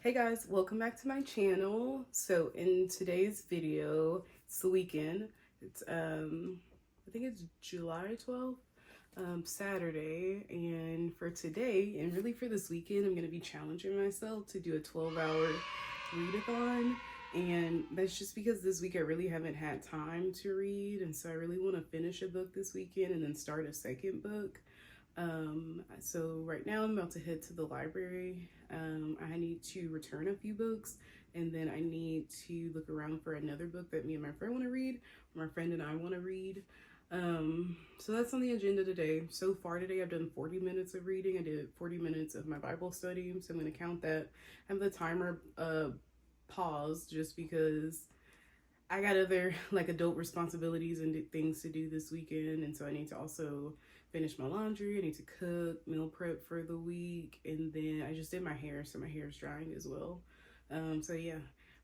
Hey guys, welcome back to my channel. So in today's video, it's the weekend. It's I think it's July 12th, Saturday, and for today and really for this weekend, I'm going to be challenging myself to do a 12-hour readathon. And that's just because this week I really haven't had time to read, and so I really want to finish a book this weekend and then start a second book. So right now I'm about to head to the library. I need to return a few books, and then I need to look around for another book that me and my friend want to read, or my friend and I want to read. So that's on the agenda today. So far today I've done 40 minutes of reading. I did 40 minutes of my Bible study, so I'm going to count that. I have the timer paused just because I got other like adult responsibilities and things to do this weekend, and so I need to also finish my laundry. I need to cook, meal prep for the week, and then I just did my hair, so my hair is drying as well. So yeah,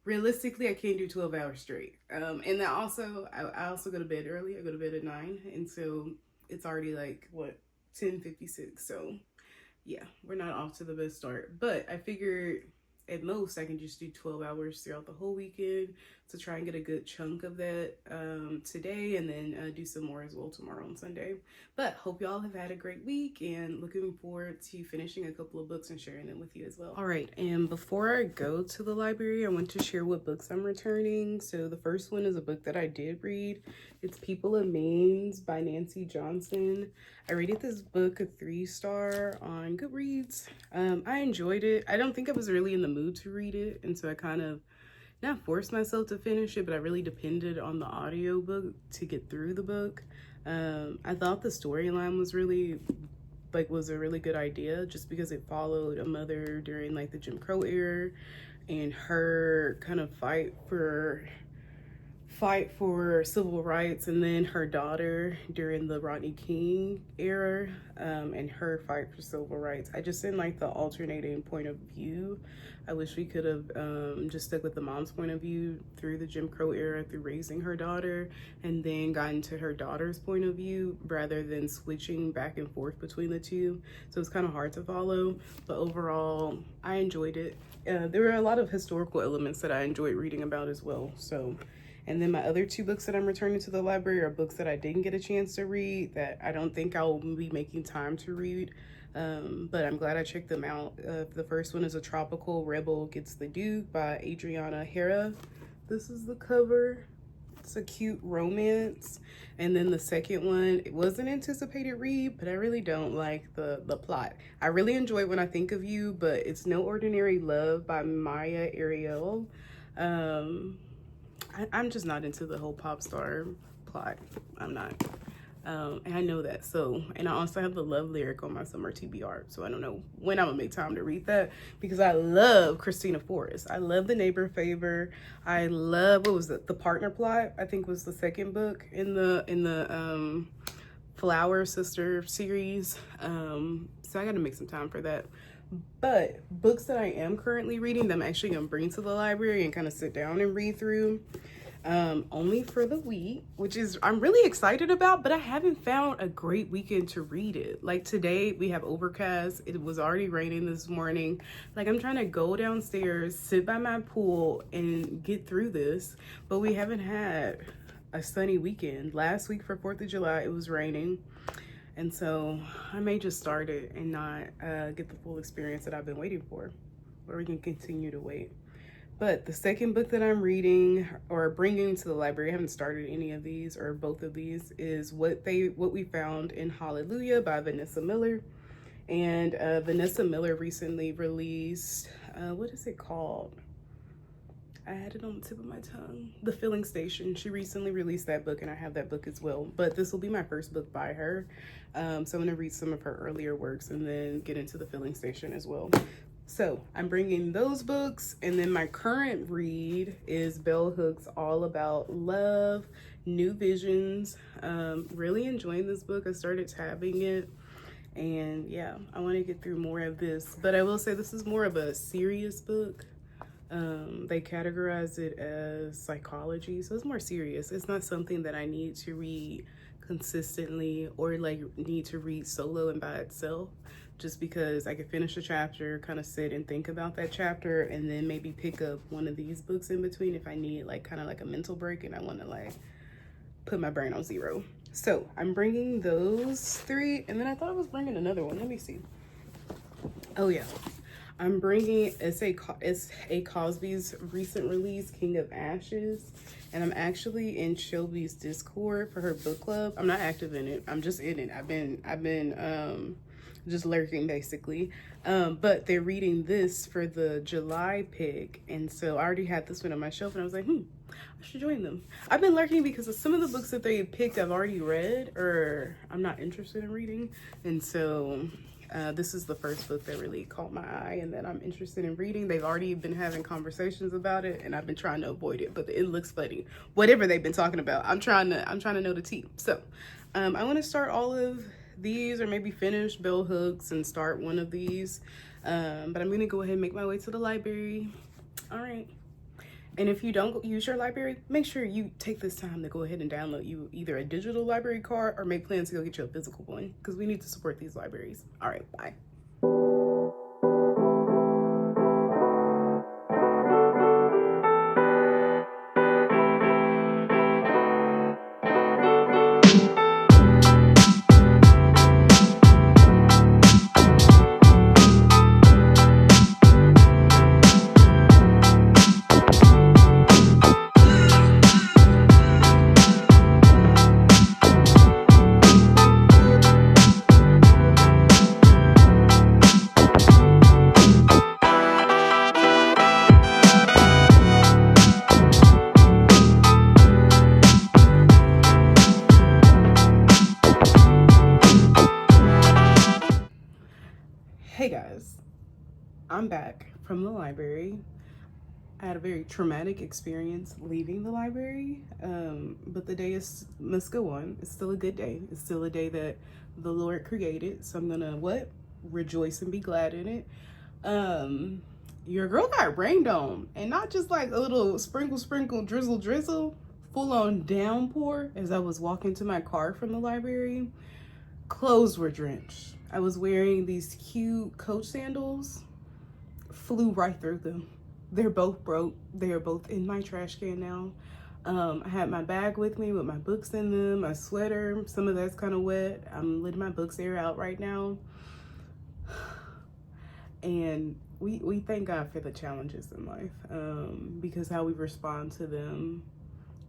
realistically, I can't do 12 hours straight. And then also, I also go to bed early. I go to bed at 9, and so it's already like what 10:56. So yeah, we're not off to the best start, but I figured at most I can just do 12 hours throughout the whole weekend to try and get a good chunk of that today, and then do some more as well tomorrow and Sunday. But hope y'all have had a great week and looking forward to finishing a couple of books and sharing them with you as well. All right, and before I go to the library, I want to share what books I'm returning. So the first one is a book that I did read. It's People of Means by Nancy Johnson. I rated this book a 3-star on Goodreads. I enjoyed it. I don't think I was really in the mood to read it, and so I kind of not forced myself to finish it, but I really depended on the audiobook to get through the book. I thought the storyline was was a really good idea, just because it followed a mother during like the Jim Crow era and her kind of fight for civil rights, and then her daughter during the Rodney King era, and her fight for civil rights. I just didn't like the alternating point of view. I wish we could have just stuck with the mom's point of view through the Jim Crow era, through raising her daughter, and then gotten to her daughter's point of view rather than switching back and forth between the two. So it's kind of hard to follow, but overall I enjoyed it. There were a lot of historical elements that I enjoyed reading about as well. And then my other 2 books that I'm returning to the library are books that I didn't get a chance to read that I don't think I'll be making time to read. But I'm glad I checked them out. The first one is A Tropical Rebel Gets the Duke by Adriana Hera. This is the cover. It's a cute romance. And then the second one, it was an anticipated read, but I really don't like the plot. I really enjoy When I Think of You, but it's No Ordinary Love by Maya Ariel. I'm just not into the whole pop star plot. I'm not. And I know that. So, and I also have the love lyric on my summer TBR. So I don't know when I'm gonna make time to read that, because I love Christina Forrest. I love The Neighbor Favor. I love, what was it? The Partner Plot, I think was the second book in the Flower Sister series. So I gotta make some time for that. But books that I am currently reading that I'm actually gonna bring to the library and kind of sit down and read through, only for the week, which is I'm really excited about, but I haven't found a great weekend to read it. Like today we have overcast. It was already raining this morning. Like I'm trying to go downstairs, sit by my pool and get through this, but we haven't had a sunny weekend. Last week for 4th of July, it was raining. And so I may just start it and not get the full experience that I've been waiting for, or we can continue to wait. But the second book that I'm reading or bringing to the library, I haven't started any of these or both of these, is What We Found in Hallelujah by Vanessa Miller. And Vanessa Miller recently released, what is it called? I had it on the tip of my tongue. The Filling Station. She recently released that book, and I have that book as well. But this will be my first book by her. So I'm going to read some of her earlier works and then get into The Filling Station as well. So I'm bringing those books. And then my current read is Bell Hooks' All About Love, New Visions. Really enjoying this book. I started tabbing it. And yeah, I want to get through more of this. But I will say this is more of a serious book. They categorize it as psychology, so it's more serious. It's not something that I need to read consistently or like need to read solo and by itself, just because I could finish a chapter, kind of sit and think about that chapter, and then maybe pick up one of these books in between if I need like kind of like a mental break and I want to like put my brain on zero. So I'm bringing those 3, and then I thought I was bringing another one. Let me see. Oh yeah, I'm bringing it's a Cosby's recent release, King of Ashes, and I'm actually in Shelby's Discord for her book club. I'm not active in it. I'm just in it. I've been just lurking basically. But they're reading this for the July pick, and so I already had this one on my shelf, and I was like, I should join them. I've been lurking because of some of the books that they picked I've already read or I'm not interested in reading, and so this is the first book that really caught my eye and that I'm interested in reading. They've already been having conversations about it, and I've been trying to avoid it, but it looks funny. Whatever they've been talking about, I'm trying to know the tea. So I want to start all of these, or maybe finish Bell Hooks and start one of these. But I'm gonna go ahead and make my way to the library. All right. And if you don't use your library, make sure you take this time to go ahead and download you either a digital library card or make plans to go get you a physical one, because we need to support these libraries. All right, bye. Hey guys, I'm back from the library. I had a very traumatic experience leaving the library, but the day must go on. It's still a good day. It's still a day that the Lord created, so I'm gonna rejoice and be glad in it. Your girl got rained on, and not just like a little sprinkle, drizzle, full on downpour. As I was walking to my car from the library, clothes were drenched. I was wearing these cute Coach sandals, flew right through them. They're both broke. They are both in my trash can now. I had my bag with me with my books in them, my sweater, some of that's kind of wet. I'm letting my books air out right now. And we thank God for the challenges in life, because how we respond to them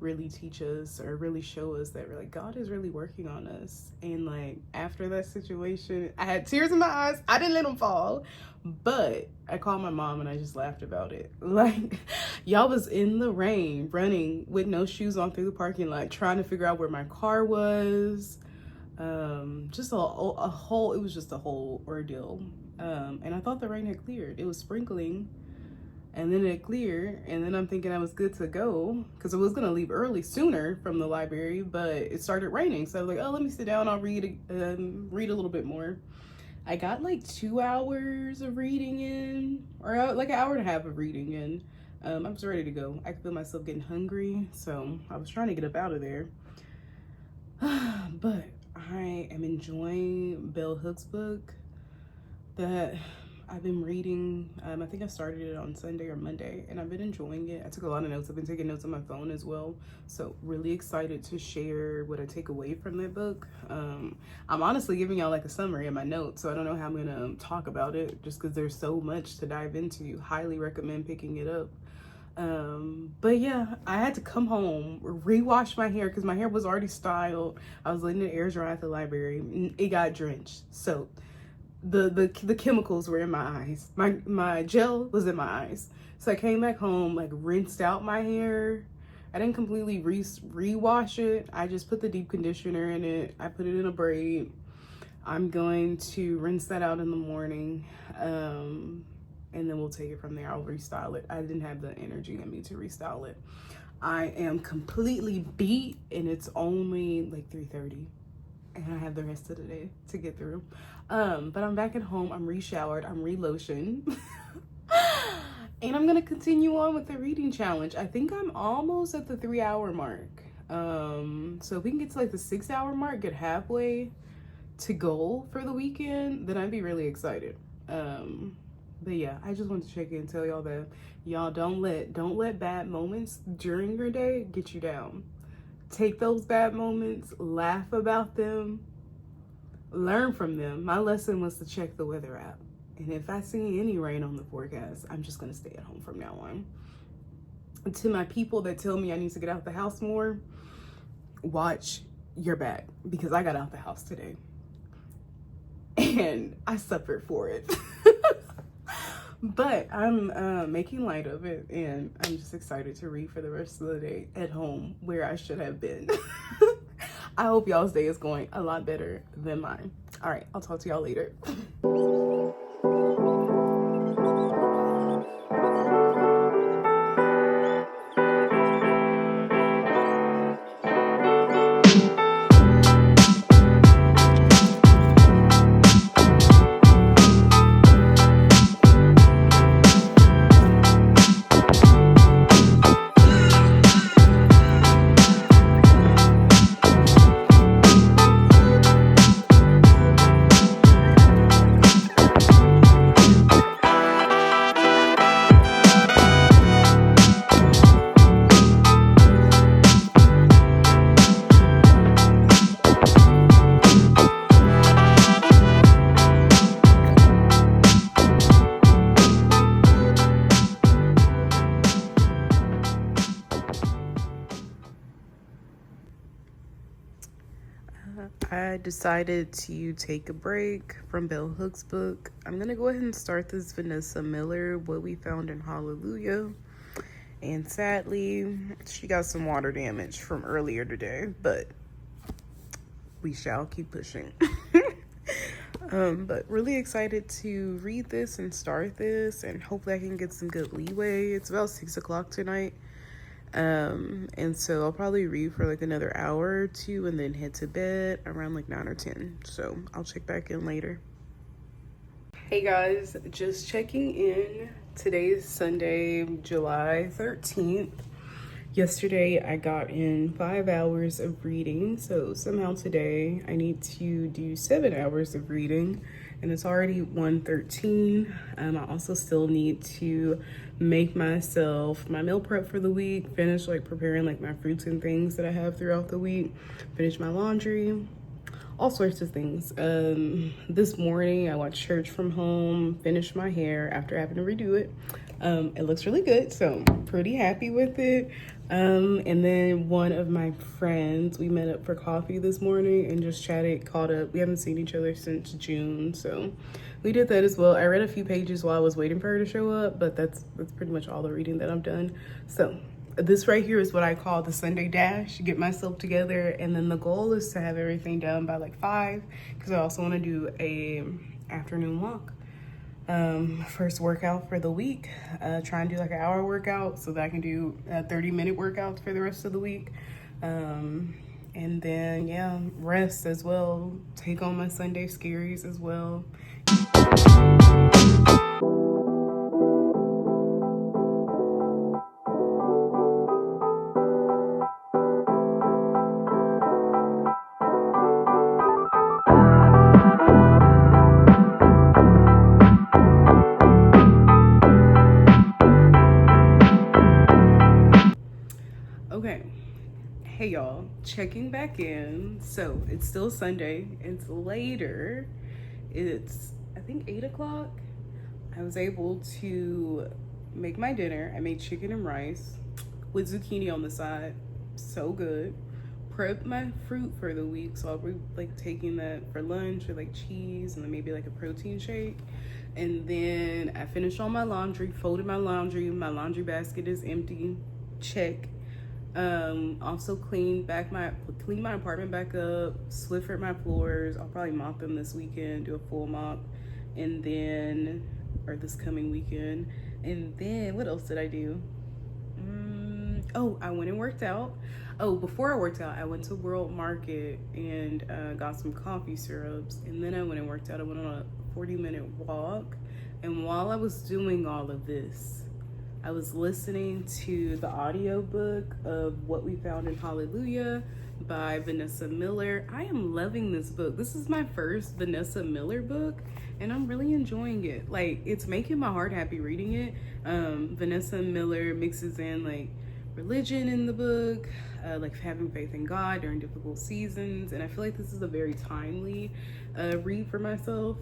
really teach us or really show us that like God is really working on us. And like after that situation, I had tears in my eyes. I didn't let them fall, but I called my mom and I just laughed about it. Like, y'all was in the rain running with no shoes on through the parking lot trying to figure out where my car was. Just a whole, it was just a whole ordeal. And I thought the rain had cleared. It was sprinkling, and then it cleared, and then I'm thinking I was good to go because I was gonna leave early sooner from the library, but it started raining. So I was like, oh, let me sit down, I'll read a little bit more. I got like 2 hours of reading in, or like an hour and a half of reading in. I was ready to go. I could feel myself getting hungry, so I was trying to get up out of there. But I am enjoying Bell Hooks' book that I've been reading. I think I started it on Sunday or Monday, and I've been enjoying it. I took a lot of notes. I've been taking notes on my phone as well. So really excited to share what I take away from that book. I'm honestly giving y'all like a summary of my notes, so I don't know how I'm gonna talk about it just because there's so much to dive into. Highly recommend picking it up. But yeah, I had to come home, rewash my hair because my hair was already styled. I was letting it air dry at the library. It got drenched. So the chemicals were in my eyes. My gel was in my eyes. So I came back home, like rinsed out my hair. I didn't completely rewash it. I just put the deep conditioner in it. I put it in a braid. I'm going to rinse that out in the morning. And then we'll take it from there. I'll restyle it. I didn't have the energy in me to restyle it. I am completely beat, and it's only like 3:30. And I have the rest of the day to get through. But I'm back at home. I'm re-showered. I'm re-lotioned. And I'm going to continue on with the reading challenge. I think I'm almost at the 3-hour mark. So if we can get to like the 6-hour mark, get halfway to goal for the weekend, then I'd be really excited. But yeah, I just wanted to check in and tell y'all that y'all don't let bad moments during your day get you down. Take those bad moments, laugh about them, learn from them. My lesson was to check the weather app. And if I see any rain on the forecast, I'm just gonna stay at home from now on. And to my people that tell me I need to get out the house more, watch your back, because I got out the house today and I suffered for it. But I'm making light of it, and I'm just excited to read for the rest of the day at home where I should have been. I hope y'all's day is going a lot better than mine. All right, I'll talk to y'all later. I decided to take a break from Bell Hooks' book. I'm gonna go ahead and start this Vanessa Miller, What We Found in Hallelujah. And sadly, she got some water damage from earlier today, but we shall keep pushing. But really excited to read this and start this, and hopefully I can get some good leeway. It's about 6 o'clock tonight. And so I'll probably read for like another hour or two and then head to bed around like 9 or 10. So I'll check back in later. Hey guys, just checking in. Today's Sunday, July 13th. Yesterday I got in 5 hours of reading, so somehow today I need to do 7 hours of reading, and it's already 1:13. I also still need to make myself my meal prep for the week, finish like preparing like my fruits and things that I have throughout the week, finish my laundry, all sorts of things. This morning I watched church from home, finished my hair after having to redo it. It looks really good, so I'm pretty happy with it. And then one of my friends, we met up for coffee this morning and just chatted, caught up. We haven't seen each other since June, so we did that as well. I read a few pages while I was waiting for her to show up, but that's pretty much all the reading that I've done. So this right here is what I call the Sunday dash, get myself together, and then the goal is to have everything done by like 5, because I also want to do a afternoon walk. First workout for the week, try and do like an hour workout so that I can do 30-minute workouts for the rest of the week. And then yeah, rest as well, take on my Sunday scaries as well. Okay, hey y'all, checking back in. So it's still Sunday, it's later, it's I think 8 o'clock. I was able to make my dinner. I made chicken and rice with zucchini on the side, so good. Prep my fruit for the week, so I'll be like taking that for lunch with like cheese and then maybe like a protein shake. And then I finished all my laundry, folded my laundry basket is empty, check. Also cleaned my apartment back up, Swiffered my floors. I'll probably mop them this weekend, do a full mop, and then, or this coming weekend. And then what else did I do? Oh, I went and worked out. Oh, before I worked out, I went to World Market and got some coffee syrups, and then I went and worked out. I went on a 40-minute walk, and while I was doing all of this, I was listening to the audiobook of What We Found in Hallelujah by Vanessa Miller. I am loving this book. This is my first Vanessa Miller book, and I'm really enjoying it. Like, it's making my heart happy reading it. Vanessa Miller mixes in like religion in the book, like having faith in God during difficult seasons, and I feel like this is a very timely read for myself.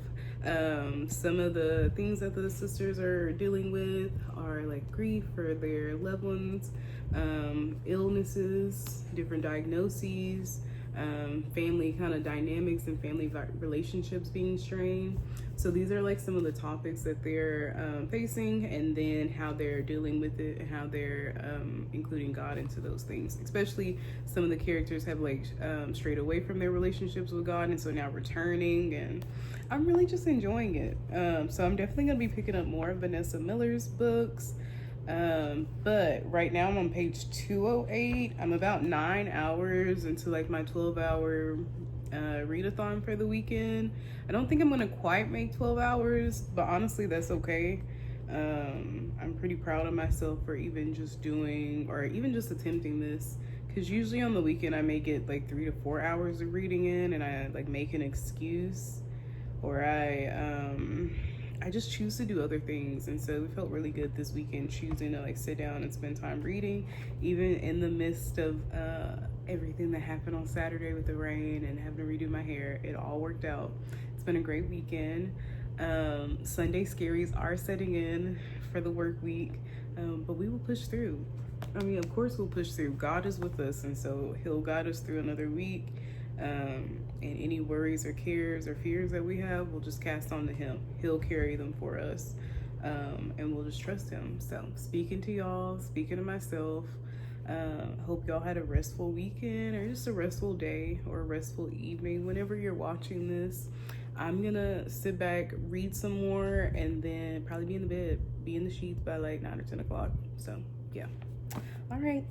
Some of the things that the sisters are dealing with are like grief for their loved ones, illnesses, different diagnoses, family kind of dynamics and family relationships being strained. So these are like some of the topics that they're facing, and then how they're dealing with it and how they're including God into those things. Especially some of the characters have like strayed away from their relationships with God, and so now returning, and I'm really just enjoying it. So I'm definitely gonna be picking up more of Vanessa Miller's books. But right now I'm on page 208. I'm about 9 hours into like my 12-hour readathon for the weekend. I don't think I'm gonna quite make 12 hours, but honestly that's okay. I'm pretty proud of myself for even just doing, or even just attempting this, because usually on the weekend I may get like 3 to 4 hours of reading in, and I like make an excuse, or I just choose to do other things. And so it felt really good this weekend choosing to like sit down and spend time reading, even in the midst of everything that happened on Saturday with the rain and having to redo my hair. It all worked out. It's been a great weekend. Sunday scaries are setting in for the work week, but we will push through. I mean, of course we'll push through. God is with us, and so he'll guide us through another week. And any worries or cares or fears that we have, we'll just cast on to him. He'll carry them for us, and we'll just trust him. So speaking to y'all, speaking to myself, hope y'all had a restful weekend, or just a restful day or a restful evening whenever you're watching this. I'm gonna sit back, read some more, and then probably be in the bed, be in the sheets by like 9 or 10 o'clock. So yeah. All right.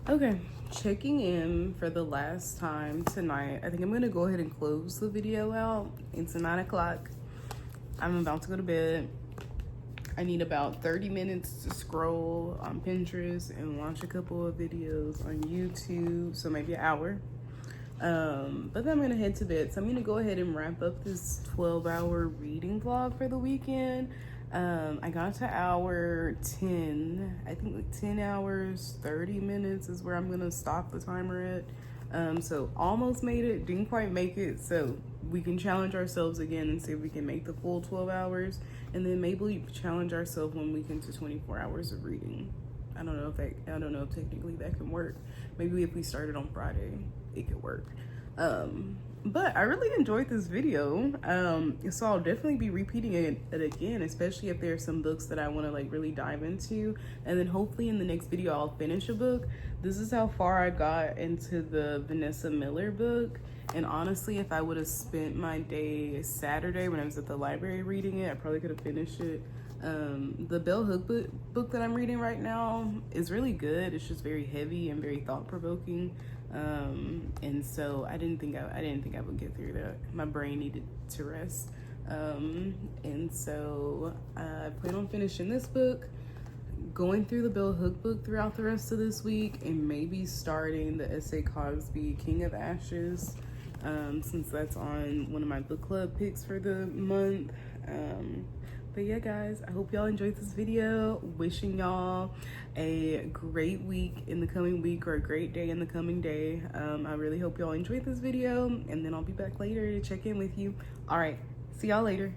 Okay, checking in for the last time tonight. I think I'm gonna go ahead and close the video out. It's 9 o'clock. I'm about to go to bed. I need about 30 minutes to scroll on Pinterest and watch a couple of videos on YouTube, so maybe an hour. But then I'm gonna head to bed. So I'm gonna go ahead and wrap up this 12-hour reading vlog for the weekend. I got to hour 10. I think like 10 hours, 30 minutes is where I'm gonna stop the timer at. So almost made it, didn't quite make it. So we can challenge ourselves again and see if we can make the full 12 hours. And then maybe we challenge ourselves when we can to 24 hours of reading. I don't know if technically that can work. Maybe if we started on Friday, it could work. But I really enjoyed this video. So I'll definitely be repeating it again, especially if there's some books that I want to like really dive into. And then hopefully in the next video, I'll finish a book. This is how far I got into the Vanessa Miller book. And honestly, if I would have spent my day Saturday when I was at the library reading it, I probably could have finished it. The Bell Hook book that I'm reading right now is really good. It's just very heavy and very thought-provoking. And so I didn't think I would get through that. My brain needed to rest. And so I plan on finishing this book, going through the Bell Hook book throughout the rest of this week, and maybe starting the S.A. Cosby King of Ashes, since that's on one of my book club picks for the month. But yeah, guys, I hope y'all enjoyed this video. Wishing y'all a great week in the coming week, or a great day in the coming day. I really hope y'all enjoyed this video, and then I'll be back later to check in with you. All right, see y'all later.